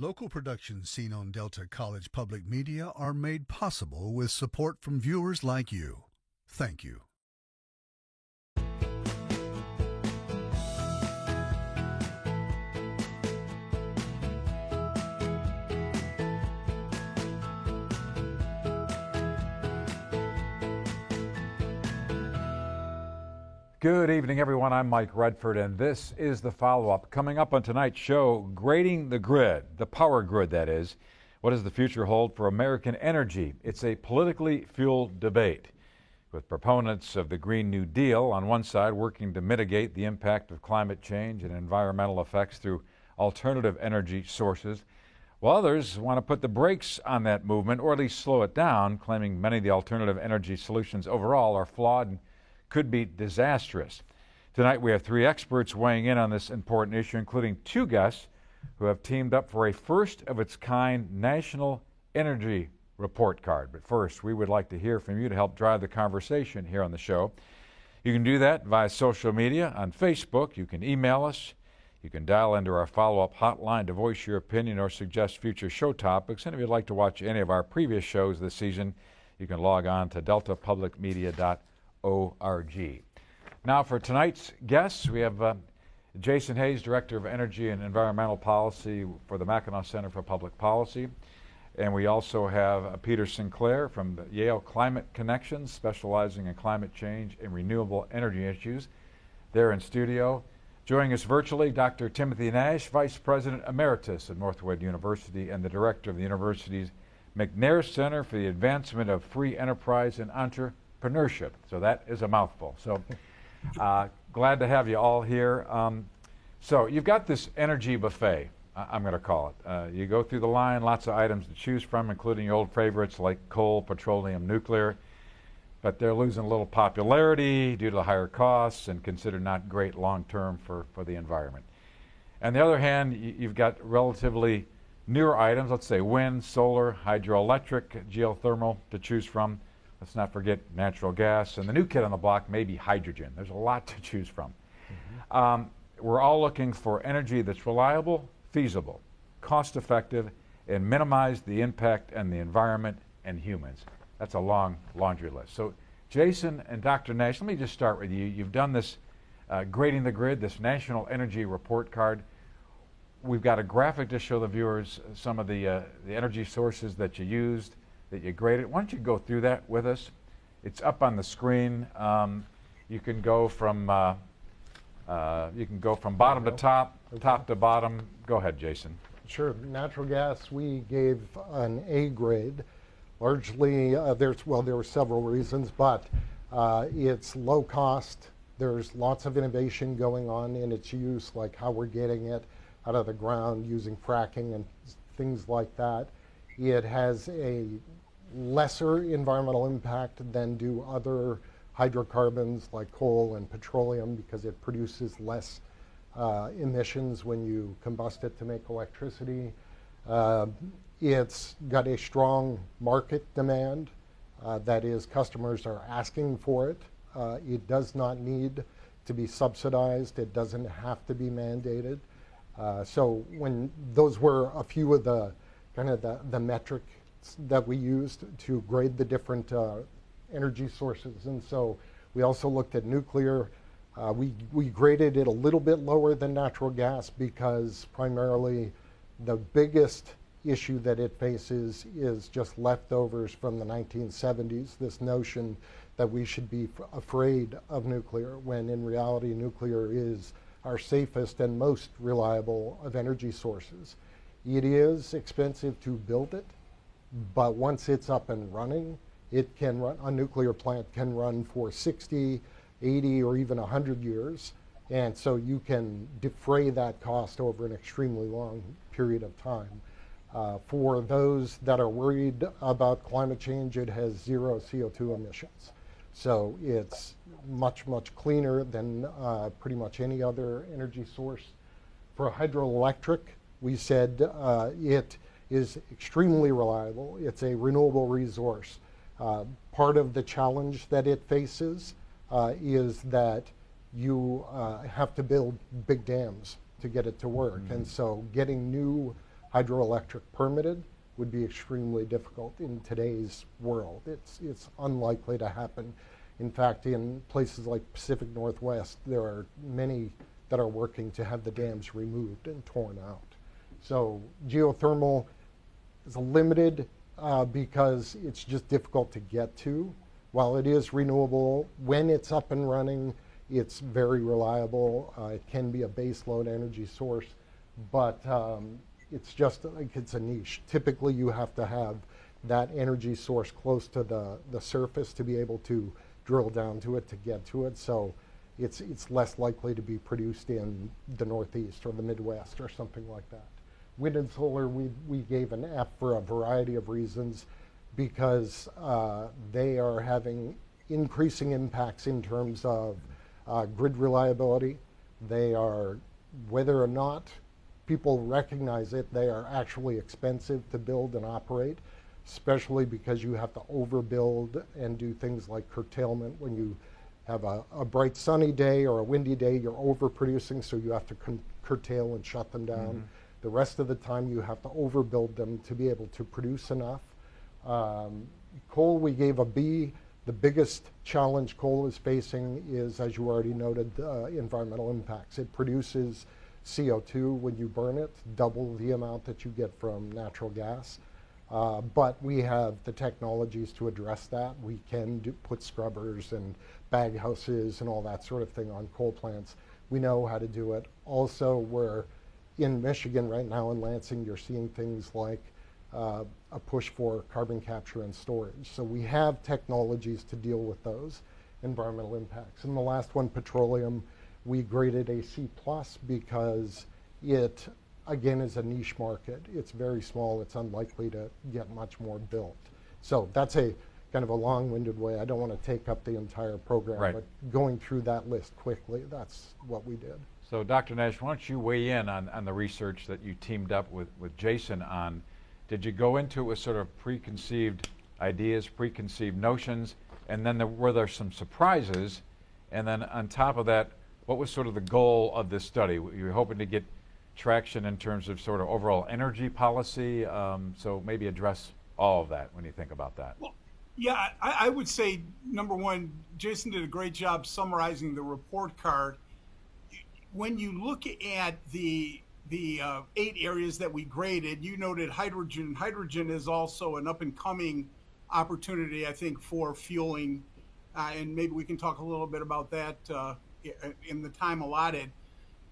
Local productions seen on Delta College Public Media are made possible with support from viewers like you. Thank you. Good evening, everyone. I'm Mike Redford, and this is the follow-up. Coming up on tonight's show, grading the grid, the power grid, that is. What does the future hold for American energy? It's a politically fueled debate, with proponents of the Green New Deal on one side working to mitigate the impact of climate change and environmental effects through alternative energy sources, while others want to put the brakes on that movement, or at least slow it down, claiming many of the alternative energy solutions overall are flawed and could be disastrous. Tonight we have three experts weighing in on this important issue, including two guests who have teamed up for a first-of-its-kind national energy report card. But first, we would like to hear from you to help drive the conversation here on the show. You can do that via social media. On Facebook, you can email us. You can dial into our follow-up hotline to voice your opinion or suggest future show topics. And if you'd like to watch any of our previous shows this season, you can log on to deltapublicmedia.org. Now for tonight's guests, we have Jason Hayes, Director of Energy and Environmental Policy for the Mackinac Center for Public Policy. And we also have Peter Sinclair from the Yale Climate Connections, specializing in climate change and renewable energy issues. They're in studio. Joining us virtually, Dr. Timothy Nash, Vice President Emeritus at Northwood University and the Director of the university's McNair Center for the Advancement of Free Enterprise and Entrepreneurship. So that is a mouthful. So glad to have you all here. So you've got this energy buffet, I'm going to call it. You go through the line, lots of items to choose from, including your old favorites like coal, petroleum, nuclear. But they're losing a little popularity due to the higher costs and considered not great long-term for the environment. On the other hand, you've got relatively newer items, let's say wind, solar, hydroelectric, geothermal to choose from. Let's not forget natural gas, and the new kid on the block may be hydrogen. There's a lot to choose from. We're all looking for energy that's reliable, feasible, cost-effective, and minimize the impact on the environment and humans. That's a long laundry list. So Jason and Dr. Nash, let me just start with you. You've done this grading the grid, this national energy report card. We've got a graphic to show the viewers some of the energy sources that you used, that you graded. Why don't you go through that with us? It's up on the screen. You can go from bottom to top, okay, top to bottom. Go ahead, Jason. Sure. Natural gas, we gave an A grade. Largely, there were several reasons, but it's low cost. There's lots of innovation going on in its use, like how we're getting it out of the ground using fracking and things like that. It has a lesser environmental impact than do other hydrocarbons like coal and petroleum because it produces less emissions when you combust it to make electricity. It's got a strong market demand. That is, customers are asking for it. It does not need to be subsidized. It doesn't have to be mandated. So when those were a few of the kind of the metrics that we used to grade the different energy sources. And so we also looked at nuclear. We graded it a little bit lower than natural gas because primarily the biggest issue that it faces is just leftovers from the 1970s, this notion that we should be afraid of nuclear, when in reality nuclear is our safest and most reliable of energy sources. It is expensive to build it, but once it's up and running, it can run, a nuclear plant can run for 60, 80, or even 100 years. And so you can defray that cost over an extremely long period of time. For those that are worried about climate change, it has zero CO2 emissions. So it's much, much cleaner than pretty much any other energy source. For hydroelectric, we said it is extremely reliable. It's a renewable resource. Part of the challenge that it faces is that you have to build big dams to get it to work. And so getting new hydroelectric permitted would be extremely difficult in today's world. It's unlikely to happen. In fact, in places like Pacific Northwest, there are many that are working to have the dams removed and torn out. So geothermal is limited because it's just difficult to get to. While it is renewable, when it's up and running, it's very reliable. It can be a base load energy source, but it's just like it's a niche. Typically, you have to have that energy source close to the surface to be able to drill down to it to get to it. So it's less likely to be produced in the Northeast or the Midwest or something like that. Wind and solar, we gave an F for a variety of reasons, because they are having increasing impacts in terms of grid reliability. They are, whether or not people recognize it, they are actually expensive to build and operate, especially because you have to overbuild and do things like curtailment. When you have a bright sunny day or a windy day, you're overproducing, so you have to curtail and shut them down. Mm-hmm. The rest of the time you have to overbuild them to be able to produce enough. Coal, we gave a B. The biggest challenge coal is facing is, as you already noted, environmental impacts. It produces CO2 when you burn it, double the amount that you get from natural gas. But we have the technologies to address that. We can put scrubbers and bag houses and all that sort of thing on coal plants. We know how to do it. Also, we're in Michigan right now, in Lansing, you're seeing things like a push for carbon capture and storage. So we have technologies to deal with those environmental impacts. And the last one, petroleum, we graded a C+ because it, again, is a niche market. It's very small. It's unlikely to get much more built. So that's a kind of a long-winded way. I don't want to take up the entire program, right. But going through that list quickly, that's what we did. So Dr. Nash, why don't you weigh in on the research that you teamed up with Jason on? Did you go into it with sort of preconceived ideas, preconceived notions, and then were there some surprises? And then on top of that, what was sort of the goal of this study? You were hoping to get traction in terms of sort of overall energy policy, so maybe address all of that when you think about that. Well, yeah, I would say, number one, Jason did a great job summarizing the report card. When you look at the 8 areas that we graded, you noted hydrogen. Hydrogen is also an up-and-coming opportunity, I think, for fueling, and maybe we can talk a little bit about that in the time allotted.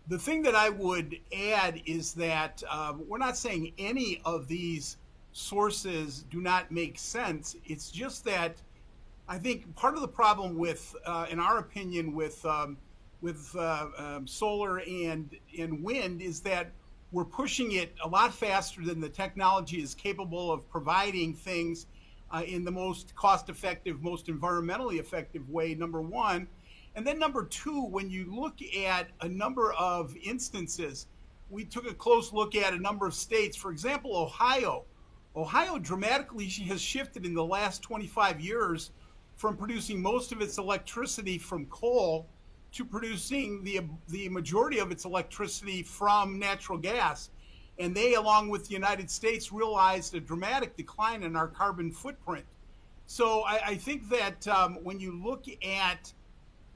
The thing that I would add is that we're not saying any of these sources do not make sense. It's just that I think part of the problem with, in our opinion, with solar and wind is that we're pushing it a lot faster than the technology is capable of providing things in the most cost-effective, most environmentally effective way, number one. And then number two, when you look at a number of instances, we took a close look at a number of states. For example, Ohio. Ohio dramatically has shifted in the last 25 years from producing most of its electricity from coal to producing the majority of its electricity from natural gas. And they, along with the United States, realized a dramatic decline in our carbon footprint. So I think that when you look at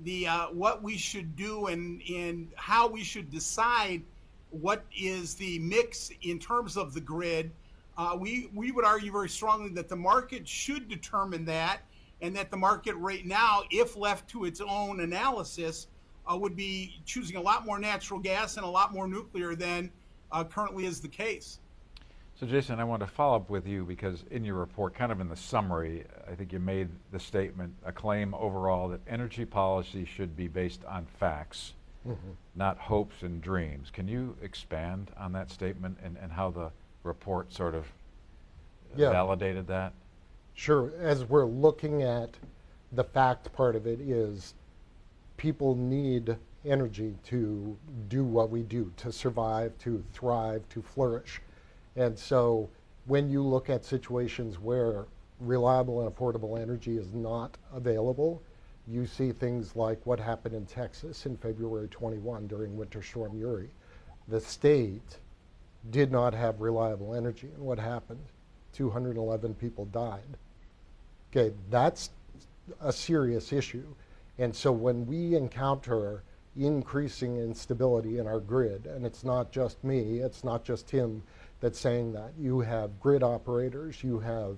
the what we should do and how we should decide what is the mix in terms of the grid, we would argue very strongly that the market should determine that, and that the market right now, if left to its own analysis, would be choosing a lot more natural gas and a lot more nuclear than currently is the case. So Jason, I want to follow up with you because in your report, kind of in the summary, I think you made the statement, a claim overall that energy policy should be based on facts, not hopes and dreams. Can you expand on that statement and how the report sort of validated that? Sure. As we're looking at the fact part of it is people need energy to do what we do, to survive, to thrive, to flourish. And so when you look at situations where reliable and affordable energy is not available, you see things like what happened in Texas in February 21 during Winter Storm Uri. The state did not have reliable energy. And what happened? 211 people died. Okay, that's a serious issue. And so when we encounter increasing instability in our grid, and it's not just me, it's not just Tim that's saying that. You have grid operators, you have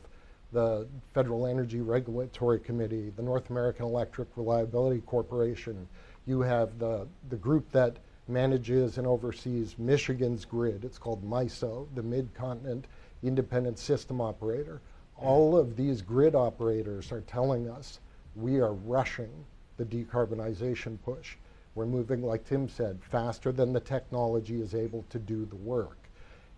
the Federal Energy Regulatory Committee, the North American Electric Reliability Corporation, you have the group that manages and oversees Michigan's grid. It's called MISO, the Mid-Continent Independent System Operator. All of these grid operators are telling us we are rushing the decarbonization push. We're moving, like Tim said, faster than the technology is able to do the work.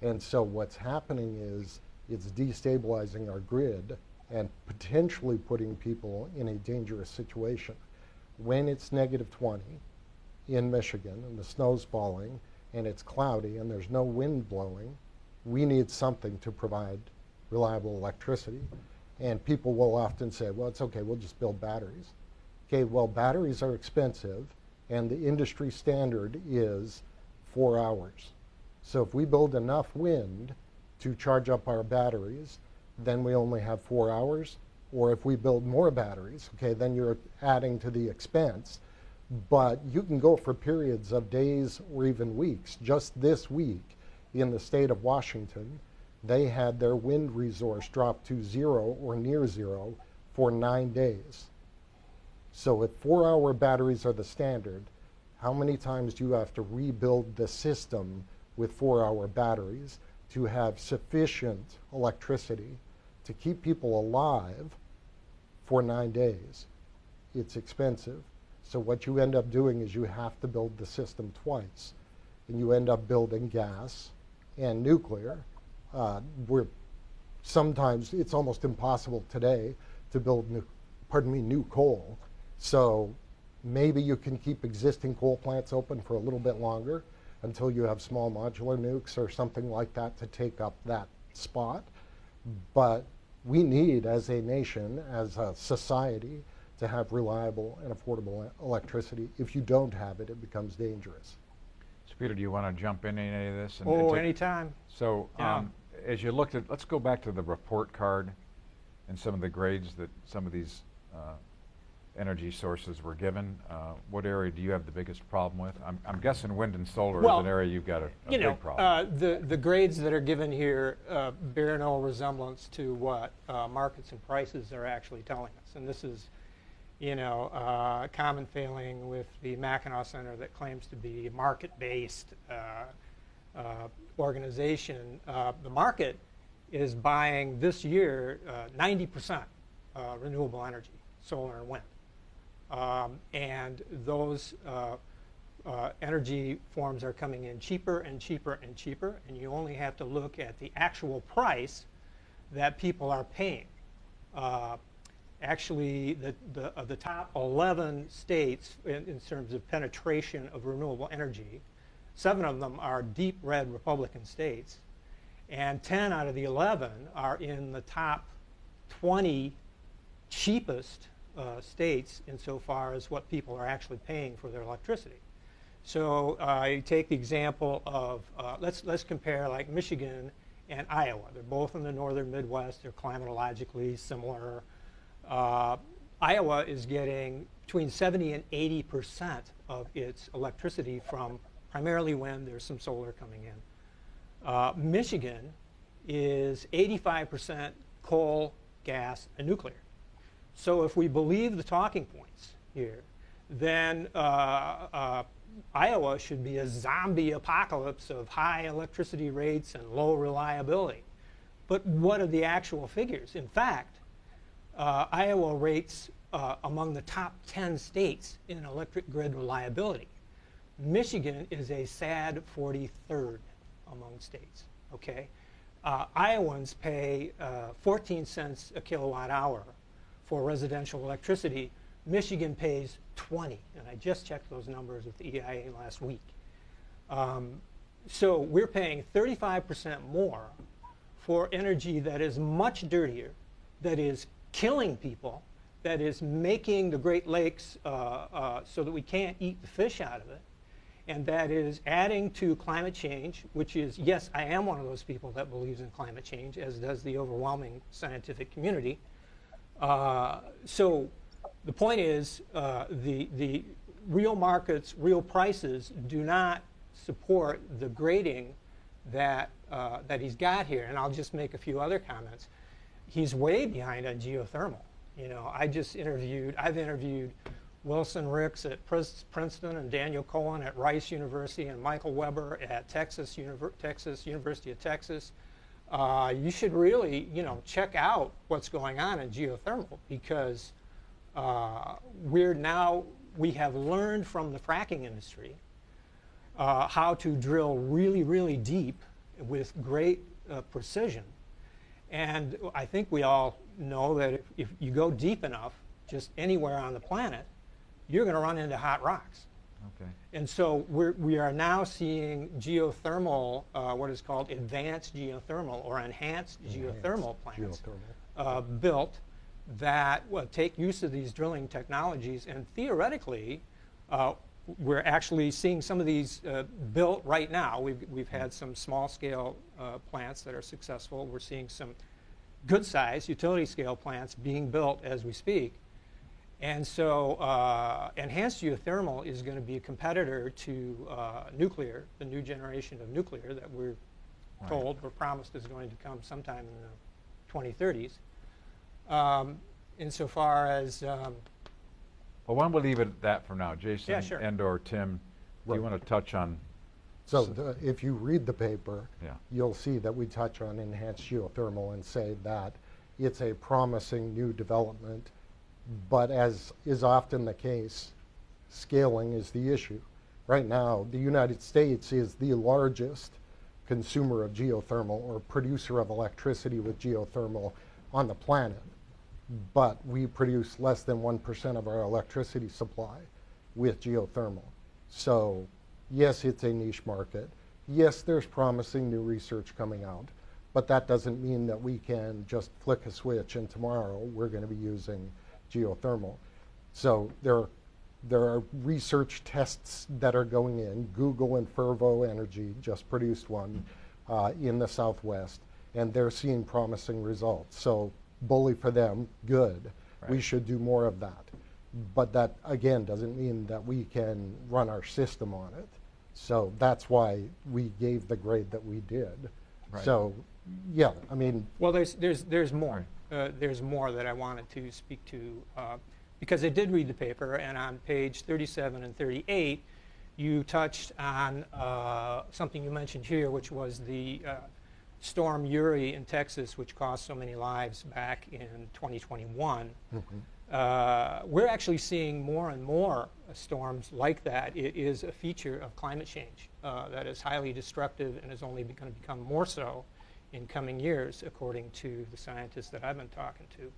And so what's happening is it's destabilizing our grid and potentially putting people in a dangerous situation. When it's -20 in Michigan and the snow's falling and it's cloudy and there's no wind blowing, we need something to provide reliable electricity. And people will often say, well, it's okay, we'll just build batteries. Okay, well, batteries are expensive, and the industry standard is 4 hours. So if we build enough wind to charge up our batteries, then we only have 4 hours. Or if we build more batteries, okay, then you're adding to the expense. But you can go for periods of days or even weeks. Just this week in the state of Washington, they had their wind resource drop to 0 or near 0 for 9 days. So if 4-hour batteries are the standard, how many times do you have to rebuild the system with 4-hour batteries to have sufficient electricity to keep people alive for 9 days? It's expensive. So what you end up doing is you have to build the system twice. And you end up building gas and nuclear. Where sometimes it's almost impossible today to build new coal. So maybe you can keep existing coal plants open for a little bit longer until you have small modular nukes or something like that to take up that spot. But we need, as a nation, as a society, to have reliable and affordable electricity. If you don't have it, it becomes dangerous. So Peter, do you want to jump in any of this? Anytime. So as you looked at, let's go back to the report card and some of the grades that some of these energy sources were given. What area do you have the biggest problem with? I'm guessing wind and solar is an area you've got a big problem. The grades that are given here bear no resemblance to what markets and prices are actually telling us. And this is, a common failing with the Mackinac Center that claims to be a market-based organization. The market is buying this year 90% renewable energy, solar and wind. And those energy forms are coming in cheaper and cheaper and cheaper, and you only have to look at the actual price that people are paying. Actually, the top 11 states in terms of penetration of renewable energy, 7 of them are deep red Republican states, and 10 out of the 11 are in the top 20 cheapest states insofar as what people are actually paying for their electricity. So you take the example of, let's compare like Michigan and Iowa. They're both in the northern Midwest. They're climatologically similar. Iowa is getting between 70 and 80% of its electricity from primarily wind. There's some solar coming in. Michigan is 85% coal, gas, and nuclear. So if we believe the talking points here, then Iowa should be a zombie apocalypse of high electricity rates and low reliability. But what are the actual figures? In fact, Iowa rates among the top 10 states in electric grid reliability. Michigan is a sad 43rd among states, okay? Iowans pay 14 cents a kilowatt hour for residential electricity. Michigan pays 20, and I just checked those numbers with the EIA last week. So we're paying 35% more for energy that is much dirtier, that is killing people, that is making the Great Lakes so that we can't eat the fish out of it, and that is adding to climate change, which is, yes, I am one of those people that believes in climate change, as does the overwhelming scientific community. So the point is, the real markets, real prices do not support the grading that, that he's got here. And I'll just make a few other comments. He's way behind on geothermal. You know, I've interviewed Wilson Ricks at Princeton and Daniel Cohen at Rice University and Michael Weber at University of Texas. You should really, you know, check out what's going on in geothermal, because we have learned from the fracking industry how to drill really, really deep with great precision. And I think we all know that if you go deep enough, just anywhere on the planet, you're going to run into hot rocks. Okay. And so we are now seeing geothermal, what is called advanced geothermal or enhanced geothermal plants built that take use of these drilling technologies. And theoretically, we're actually seeing some of these built right now. We've had some small-scale plants that are successful. We're seeing some good-sized utility-scale plants being built as we speak. And so enhanced geothermal is going to be a competitor to nuclear, the new generation of nuclear that we're told, we're promised is going to come sometime in the 2030s. Insofar as... well, why don't we leave it at that for now? Jason Yeah, sure. and or Tim, do you want to touch on... So if you read the paper, Yeah. you'll see that we touch on enhanced geothermal and say that it's a promising new development. But as is often the case, scaling is the issue. Right now, the United States is the largest consumer of geothermal or producer of electricity with geothermal on the planet. But we produce less than 1% of our electricity supply with geothermal. So yes, it's a niche market. Yes, there's promising new research coming out. But that doesn't mean that we can just flick a switch and tomorrow we're going to be using geothermal. So there are research tests that are going in. Google and Fervo Energy just produced one in the Southwest, and they're seeing promising results. So bully for them, good. Right. We should do more of that. But that, again, doesn't mean that we can run our system on it. So that's why we gave the grade that we did. Right. So, yeah, I mean... Well, there's more. There's more that I wanted to speak to, because I did read the paper, and on page 37 and 38, you touched on something you mentioned here, which was the Storm Uri in Texas, which cost so many lives back in 2021. Mm-hmm. We're actually seeing more and more storms like that. It is a feature of climate change that is highly destructive and is only going to become more so in coming years, according to the scientists that I've been talking to.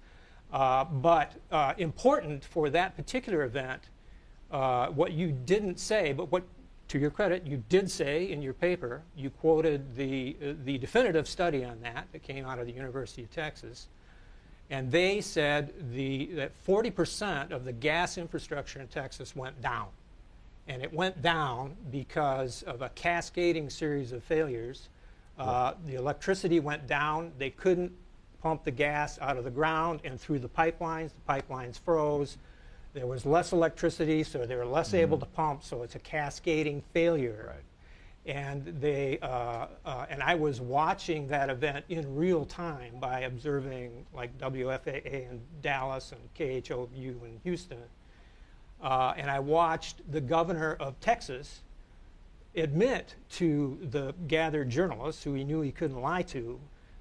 But important for that particular event, what you didn't say, but what, to your credit, you did say in your paper, you quoted the definitive study on that came out of the University of Texas, and they said that 40% of the gas infrastructure in Texas went down. And it went down because of a cascading series of failures. The electricity went down. They couldn't pump the gas out of the ground and through the pipelines. The pipelines froze. There was less electricity, so they were less able to pump. So it's a cascading failure. Right. And they and I was watching that event in real time by observing like WFAA in Dallas and KHOU in Houston. And I watched the governor of Texas admit to the gathered journalists, who he knew he couldn't lie to,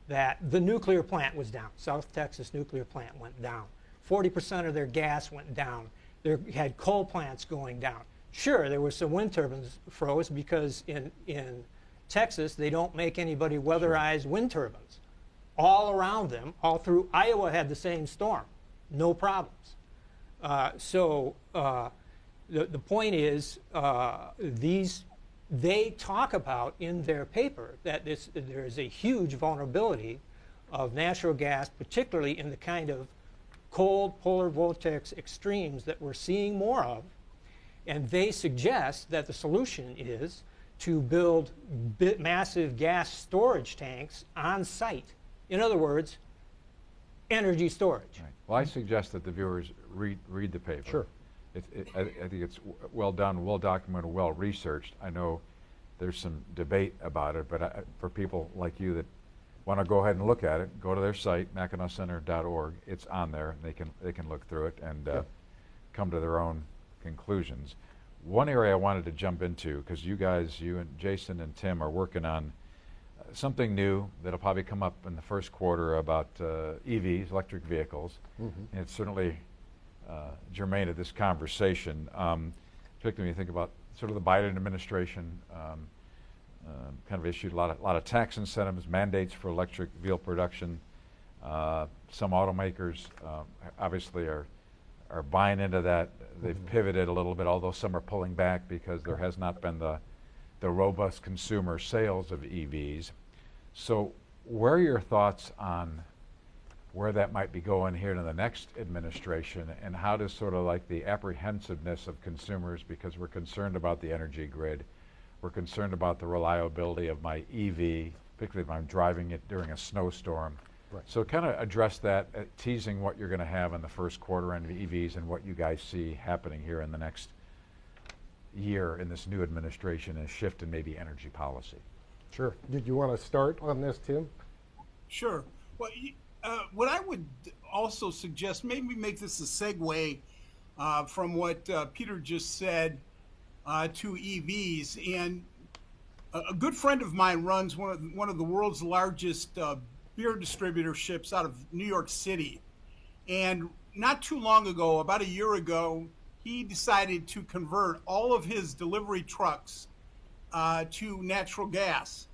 that the nuclear plant was down. South Texas nuclear plant went down. 40% of their gas went down. They had coal plants going down. Sure, there were some wind turbines froze because in Texas they don't make anybody weatherized wind turbines. All around them, all through Iowa had the same storm, no problems. So the point is, they talk about in their paper that there is a huge vulnerability of natural gas, particularly in the kind of cold polar vortex extremes that we're seeing more of. And they suggest that the solution is to build massive gas storage tanks on site. In other words, energy storage. Right. Well, I suggest that the viewers read the paper. Sure. I think it's well done, well documented, well researched. I know there's some debate about it, but for people like you that want to go ahead and look at it, go to their site, MackinacCenter.org. It's on there, and they can look through it and come to their own conclusions. One area I wanted to jump into, because you and Jason and Tim are working on something new that'll probably come up in the first quarter about EVs, electric vehicles. Mm-hmm. And it's certainly germane to this conversation, particularly when you think about sort of the Biden administration kind of issued a lot of tax incentives, mandates for electric vehicle production. Some automakers obviously are buying into that. They've pivoted a little bit, although some are pulling back because there has not been the robust consumer sales of EVs. So where are your thoughts on where that might be going here in the next administration, and how does sort of like the apprehensiveness of consumers, because we're concerned about the energy grid, we're concerned about the reliability of my EV, particularly if I'm driving it during a snowstorm. Right. So kind of address that, teasing what you're going to have in the first quarter end of EVs and what you guys see happening here in the next year in this new administration and shift in maybe energy policy. Sure. Did you want to start on this, Tim? Sure. Well, what I would also suggest, maybe make this a segue from what Peter just said to EVs. And a good friend of mine runs one of the world's largest beer distributorships out of New York City. And not too long ago, about a year ago, he decided to convert all of his delivery trucks to natural gas.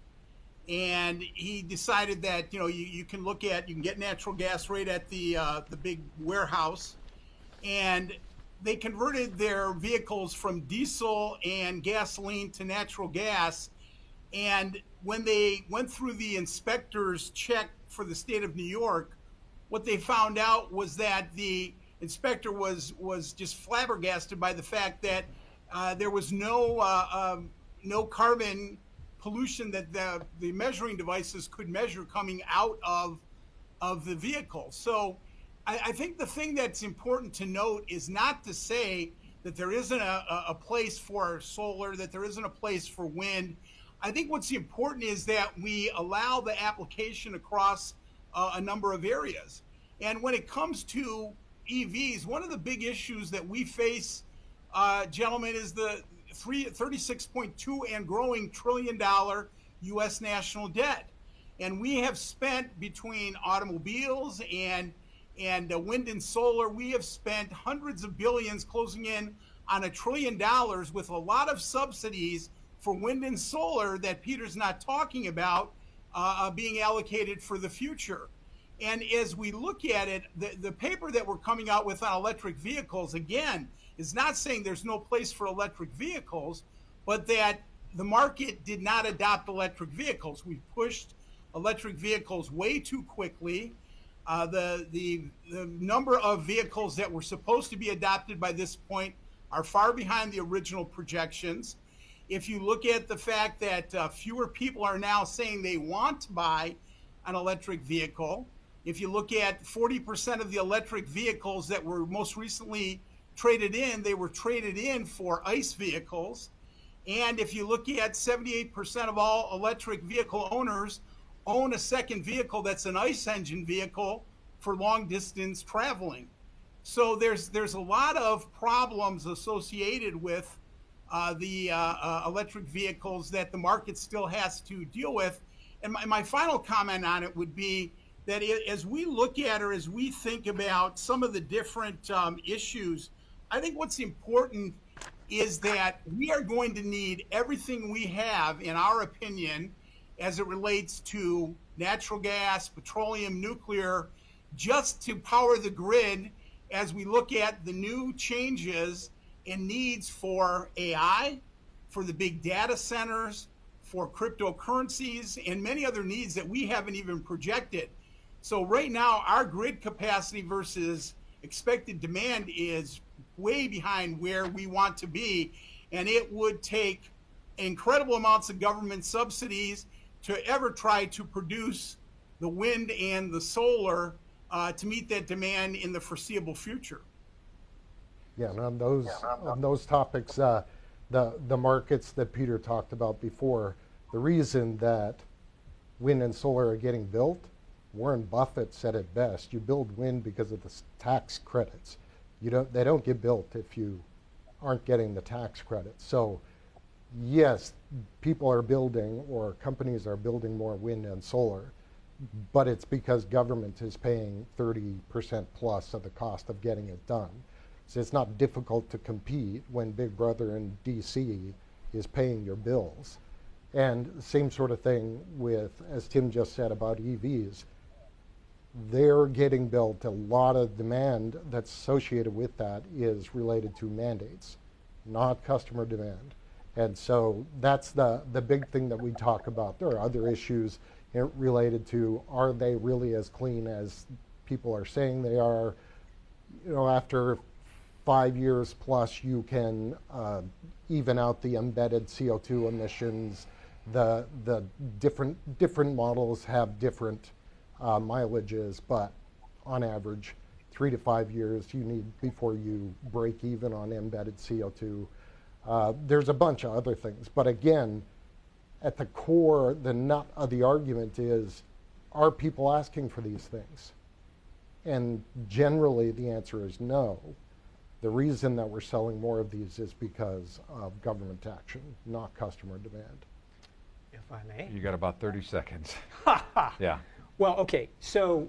And he decided that, you can get natural gas right at the big warehouse. And they converted their vehicles from diesel and gasoline to natural gas. And when they went through the inspector's check for the state of New York, what they found out was that the inspector was just flabbergasted by the fact that there was no carbon pollution that the measuring devices could measure coming out of the vehicle. So I think the thing that's important to note is not to say that there isn't a place for solar, that there isn't a place for wind. I think what's important is that we allow the application across a number of areas. And when it comes to EVs, one of the big issues that we face, gentlemen, is the $36.2 and growing $1 trillion U.S. national debt. And we have spent, between automobiles and wind and solar, we have spent hundreds of billions, closing in on $1 trillion, with a lot of subsidies for wind and solar that Peter's not talking about being allocated for the future. And as we look at it, the paper that we're coming out with on electric vehicles, again, is not saying there's no place for electric vehicles, but that the market did not adopt electric vehicles. We pushed electric vehicles way too quickly. The number of vehicles that were supposed to be adopted by this point are far behind the original projections. If you look at the fact that fewer people are now saying they want to buy an electric vehicle, if you look at 40% of the electric vehicles that were most recently traded in, they were traded in for ICE vehicles. And if you look at 78% of all electric vehicle owners own a second vehicle that's an ICE engine vehicle for long distance traveling. So there's a lot of problems associated with the electric vehicles that the market still has to deal with. And my final comment on it would be that as we look at, or as we think about some of the different issues, I think what's important is that we are going to need everything we have, in our opinion, as it relates to natural gas, petroleum, nuclear, just to power the grid as we look at the new changes and needs for AI, for the big data centers, for cryptocurrencies, and many other needs that we haven't even projected. So right now, our grid capacity versus expected demand is way behind where we want to be. And it would take incredible amounts of government subsidies to ever try to produce the wind and the solar to meet that demand in the foreseeable future. Yeah, and on those topics, the markets that Peter talked about before, the reason that wind and solar are getting built, Warren Buffett said it best: you build wind because of the tax credits. They don't get built if you aren't getting the tax credits. So yes, people are building, or companies are building more wind and solar, but it's because government is paying 30% plus of the cost of getting it done. So it's not difficult to compete when Big Brother in DC is paying your bills. And same sort of thing with, as Tim just said about EVs, they're getting built. A lot of demand that's associated with that is related to mandates, not customer demand. And so that's the big thing that we talk about. There are other issues related to, are they really as clean as people are saying they are? After 5 years plus, you can even out the embedded CO2 emissions. The different models have different mileages, but on average, 3 to 5 years you need before you break even on embedded CO2. There's a bunch of other things, but again, at the core, the nut of the argument is, are people asking for these things? And generally the answer is no. The reason that we're selling more of these is because of government action, not customer demand. If I may. You got about 30 seconds. Yeah. Well, okay. So,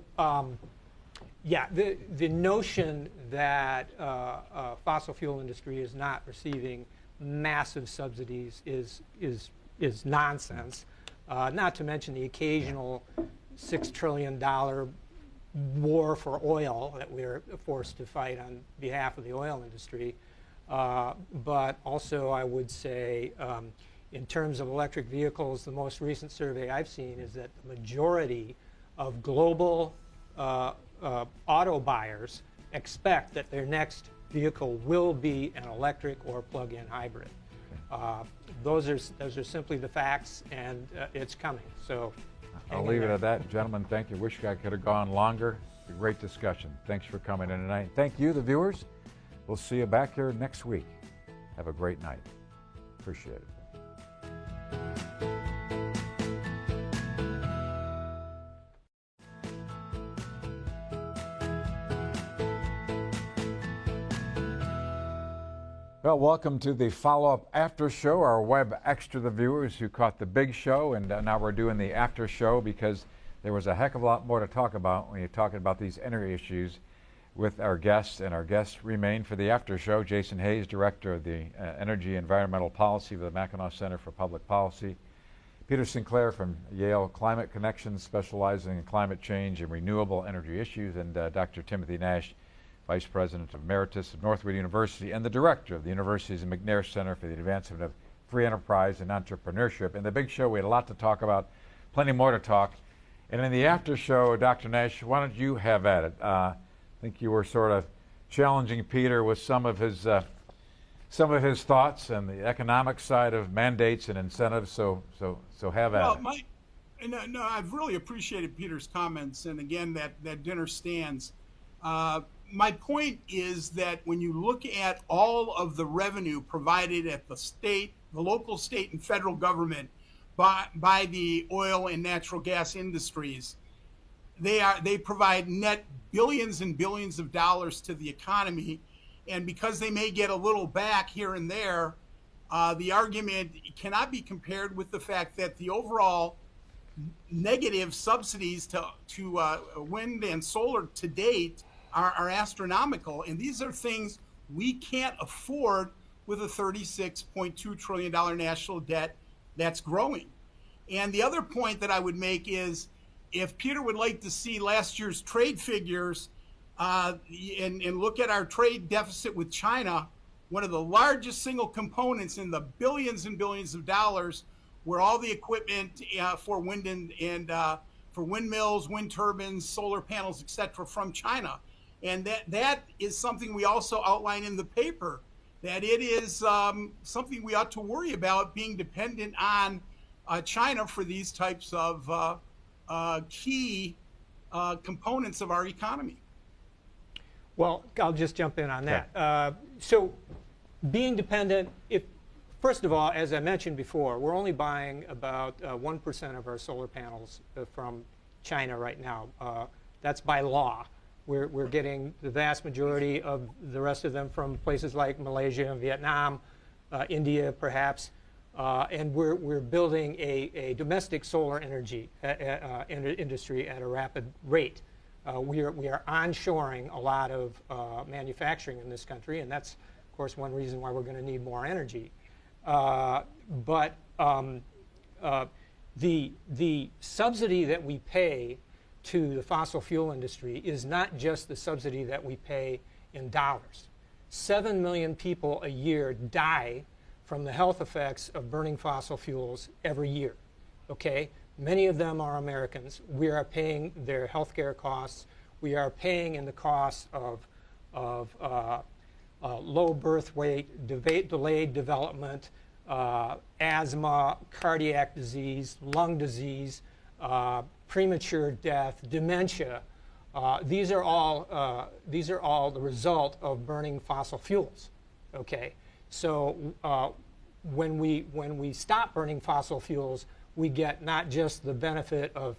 yeah, the notion that fossil fuel industry is not receiving massive subsidies is nonsense. Not to mention the occasional $6 trillion war for oil that we're forced to fight on behalf of the oil industry. But also, I would say, in terms of electric vehicles, the most recent survey I've seen is that the majority of global auto buyers expect that their next vehicle will be an electric or plug-in hybrid. Those are simply the facts, and it's coming. So I'll leave it at that. Gentlemen, thank you. Wish I could have gone longer. A great discussion. Thanks for coming in tonight. Thank you, the viewers. We'll see you back here next week. Have a great night. Appreciate it. Well, welcome to the follow-up after show, our web extra, the viewers who caught the big show, and now we're doing the after show because there was a heck of a lot more to talk about when you're talking about these energy issues with our guests, and our guests remain for the after show. Jason Hayes, Director of the Energy Environmental Policy of the Mackinac Center for Public Policy. Peter Sinclair from Yale Climate Connections, specializing in climate change and renewable energy issues, and Dr. Timothy Nash, Vice President Emeritus of Northwood University and the Director of the university's McNair Center for the Advancement of Free Enterprise and Entrepreneurship. In the big show, we had a lot to talk about, plenty more to talk. And in the after show, Dr. Nash, why don't you have at it? I think you were sort of challenging Peter with some of his thoughts and the economic side of mandates and incentives. So have at it. No, I've really appreciated Peter's comments, and again, that dinner stands. My point is that when you look at all of the revenue provided at the state, the local, state, and federal government by the oil and natural gas industries, they provide net billions and billions of dollars to the economy. And because they may get a little back here and there, the argument cannot be compared with the fact that the overall negative subsidies to wind and solar to date are astronomical, and these are things we can't afford with a $36.2 trillion national debt that's growing. And the other point that I would make is, if Peter would like to see last year's trade figures and look at our trade deficit with China, one of the largest single components in the billions and billions of dollars were all the equipment for wind and for windmills, wind turbines, solar panels, etc., from China. And that is something we also outline in the paper, that it is something we ought to worry about, being dependent on China for these types of key components of our economy. Well, I'll just jump in on that. So being dependent, first of all, as I mentioned before, we're only buying about 1% of our solar panels from China right now. That's by law. We're getting the vast majority of the rest of them from places like Malaysia and Vietnam, India perhaps, and we're building a domestic solar energy industry at a rapid rate. We are onshoring a lot of manufacturing in this country, and that's, of course, one reason why we're going to need more energy. But the subsidy that we pay to the fossil fuel industry is not just the subsidy that we pay in dollars. 7 million people a year die from the health effects of burning fossil fuels every year. Okay? Many of them are Americans. We are paying their health care costs. We are paying in the cost of low birth weight, delayed development, asthma, cardiac disease, lung disease, premature death, dementia. These are all the result of burning fossil fuels. Okay, so when we stop burning fossil fuels, we get not just the benefit of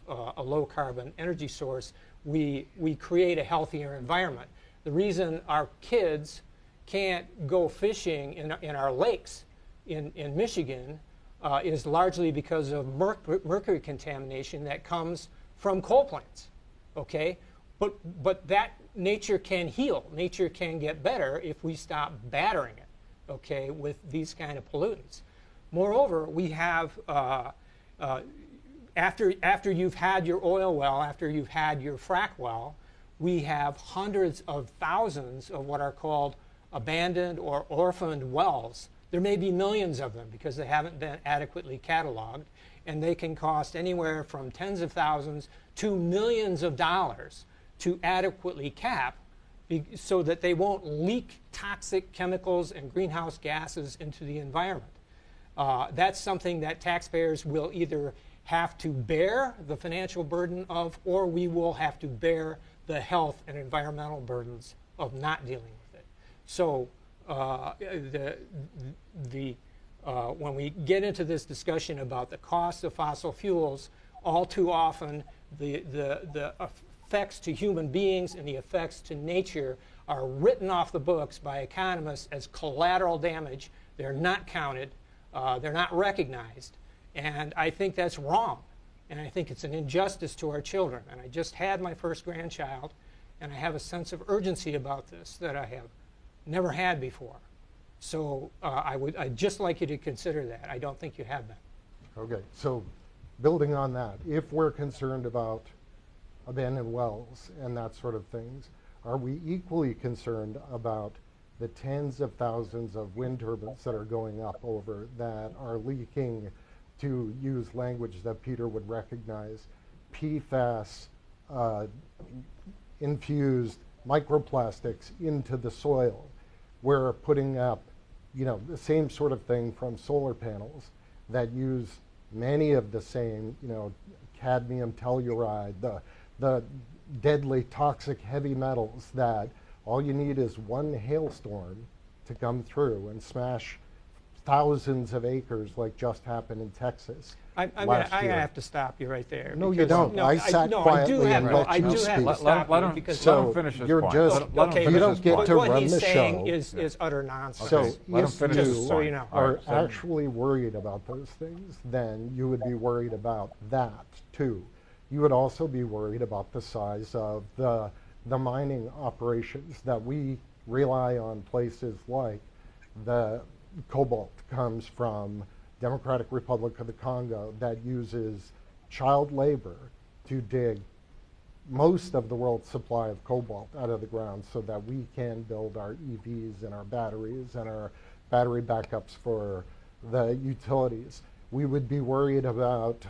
a low carbon energy source. We create a healthier environment. The reason our kids can't go fishing in our lakes in Michigan is largely because of mercury contamination that comes from coal plants. Okay, but that nature can heal. Nature can get better if we stop battering it. Okay, with these kind of pollutants. Moreover, we have after you've had your oil well, after you've had your frack well, we have hundreds of thousands of what are called abandoned or orphaned wells. There may be millions of them because they haven't been adequately cataloged, and they can cost anywhere from tens of thousands to millions of dollars to adequately cap so that they won't leak toxic chemicals and greenhouse gases into the environment. That's something that taxpayers will either have to bear the financial burden of, or we will have to bear the health and environmental burdens of not dealing with it. So when we get into this discussion about the cost of fossil fuels, all too often the effects to human beings and the effects to nature are written off the books by economists as collateral damage. They're not counted. They're not recognized. And I think that's wrong. And I think it's an injustice to our children. And I just had my first grandchild, and I have a sense of urgency about this that I have never had before. So I'd just like you to consider that. I don't think you have been. Okay, so building on that, if we're concerned about abandoned wells and that sort of things, are we equally concerned about the tens of thousands of wind turbines that are going up over that are leaking, to use language that Peter would recognize, PFAS infused microplastics into the soil? We're putting up, the same sort of thing from solar panels that use many of the same, cadmium telluride, the deadly toxic heavy metals that all you need is one hailstorm to come through and smash thousands of acres, like just happened in Texas. I have to stop you right there. No, you don't. No, I sat quietly and let you speak. I do have to stop you because let him finish his point. You don't get to what run he's the saying show. is utter nonsense. So let him if finish his you point. are actually worried about those things, then you would be worried about that too. You would also be worried about the size of the mining operations that we rely on. Places like the cobalt comes from Democratic Republic of the Congo that uses child labor to dig most of the world's supply of cobalt out of the ground so that we can build our EVs and our batteries and our battery backups for the utilities. We would be worried about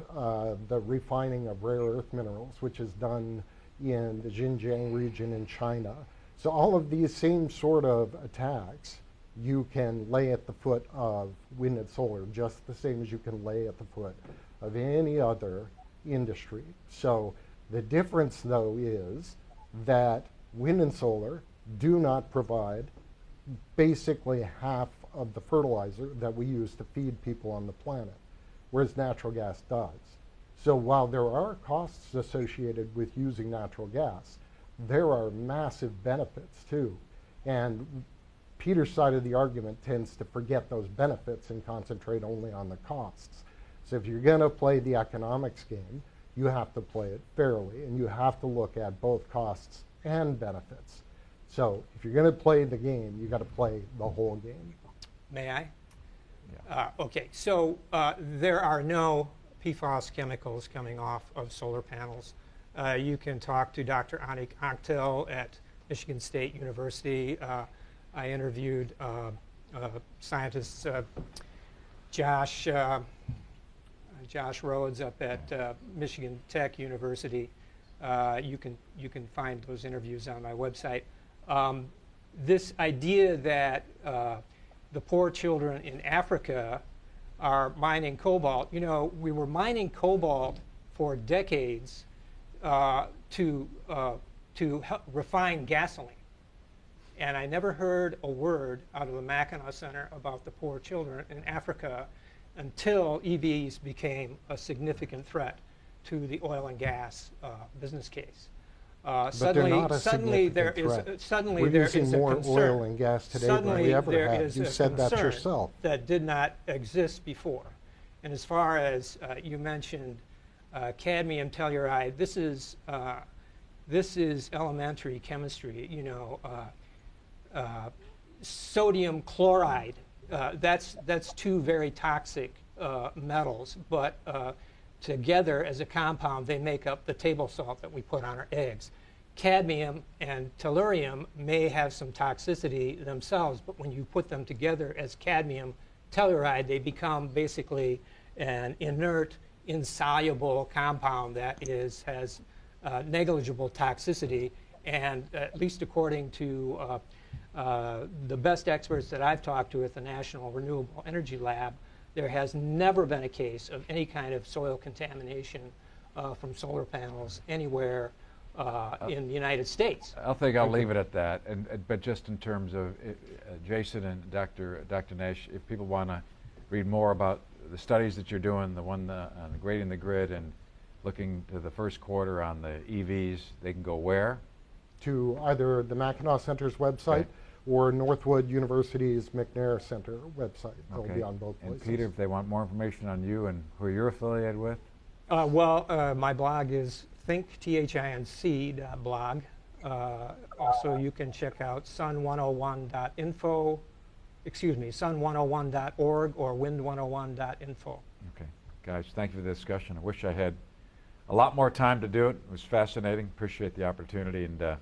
the refining of rare earth minerals, which is done in the Xinjiang region in China. So all of these same sort of attacks you can lay at the foot of wind and solar, just the same as you can lay at the foot of any other industry. So the difference, though, is that wind and solar do not provide basically half of the fertilizer that we use to feed people on the planet, whereas natural gas does. So while there are costs associated with using natural gas, there are massive benefits too. And Peter's side of the argument tends to forget those benefits and concentrate only on the costs. So if you're going to play the economics game, you have to play it fairly, and you have to look at both costs and benefits. So if you're going to play the game, you got to play the whole game. May I? Yeah. Okay, so there are no PFAS chemicals coming off of solar panels. You can talk to Dr. Anik Akhtel at Michigan State University. I interviewed scientists Josh Rhodes up at Michigan Tech University. You can find those interviews on my website. This idea that the poor children in Africa are mining cobalt. You know, we were mining cobalt for decades to help refine gasoline. And I never heard a word out of the Mackinac Center about the poor children in Africa until EVs became a significant threat to the oil and gas business case. Suddenly there is a more concern. oil and gas today than we ever had. You said that yourself. That did not exist before. And as far as you mentioned cadmium telluride, this is elementary chemistry. You know, sodium chloride. That's two very toxic metals, but together as a compound they make up the table salt that we put on our eggs. Cadmium and tellurium may have some toxicity themselves, but when you put them together as cadmium telluride, they become basically an inert, insoluble compound that has negligible toxicity. And at least according to the best experts that I've talked to at the National Renewable Energy Lab, there has never been a case of any kind of soil contamination from solar panels anywhere in the United States. I think I'll leave it at that. But just in terms of Jason and Dr. Nash, if people want to read more about the studies that you're doing, the one on grading the grid and looking to the first quarter on the EVs, they can go where? To either the Mackinac Center's website or Northwood University's McNair Center website. They'll be on both places. And Peter, if they want more information on you and who you're affiliated with? My blog is thinc.blog. Also, you can check out sun101.info, sun101.org or wind101.info. Okay. Guys, thank you for the discussion. I wish I had a lot more time to do it. It was fascinating. Appreciate the opportunity, and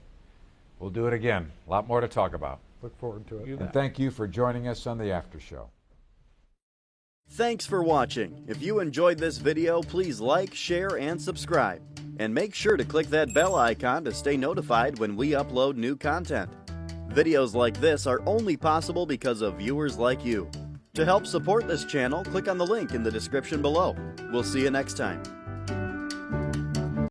we'll do it again. A lot more to talk about. Look forward to it. And thank you for joining us on the After Show. Thanks for watching. If you enjoyed this video, please like, share, and subscribe. And make sure to click that bell icon to stay notified when we upload new content. Videos like this are only possible because of viewers like you. To help support this channel, click on the link in the description below. We'll see you next time.